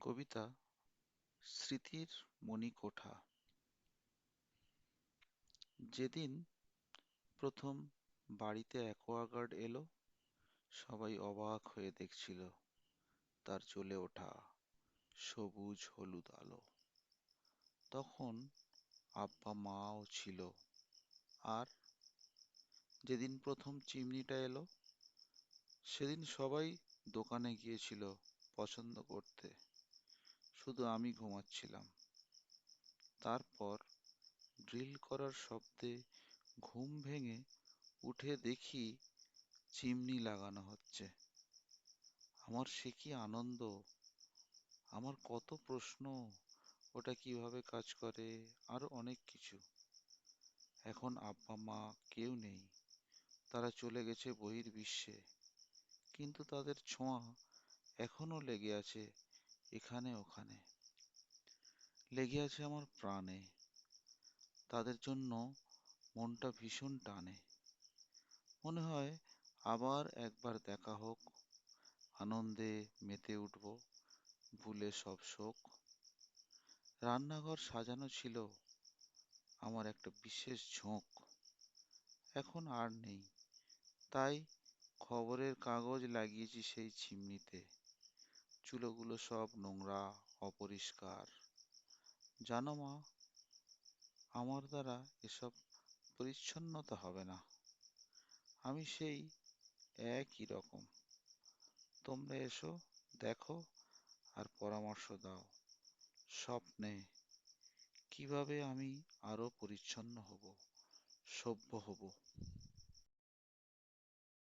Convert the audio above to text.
কবিতা স্মৃতির মণিকোঠা। যেদিন প্রথম বাড়িতে অ্যাকোয়াগার্ড এলো, সবাই অবাক হয়ে দেখছিল তার জ্বলে ওঠা সবুজ হলুদ আলো। তখন আব্বা মাও ছিল। আর যেদিন প্রথম চিমনিটা এলো, সেদিন সবাই দোকানে গিয়েছিল পছন্দ করতে, শুধু আমি ঘুমাচ্ছিলাম। তারপর ড্রিল করার শব্দে ঘুম ভেঙে উঠে দেখি চিমনি লাগানো হচ্ছে। আমার সে কি আনন্দ! আমার কত প্রশ্ন, ওটা কিভাবে কাজ করে, আরো অনেক কিছু। এখন আব্বা মা কেউ নেই, তারা চলে গেছে বহির্বিশ্বে, কিন্তু তাদের ছোঁয়া এখনো লেগে আছে এখানে ওখানে, লেগে আছে আমার প্রাণে। তাদের জন্য মনটা ভীষণ টানে। মনে হয় আবার একবার দেখা হোক, আনন্দে মেতে উঠবো, ভুলে সব শোক। রান্নাঘর সাজানো ছিল আমার একটা বিশেষ ঝোঁক, এখন আর নেই। তাই খবরের কাগজ লাগিয়েছি সেই চিমনিতে। চুলোগুলো সব নোংরা, অপরিষ্কার। জানো মা, আমার দ্বারা এসব পরিচ্ছন্নতা হবে না। আমি সেই একই রকম। তোমরা এসো, দেখো, আর পরামর্শ দাও। স্বপ্নে কিভাবে আমি আরো পরিচ্ছন্ন হব, সভ্য হব।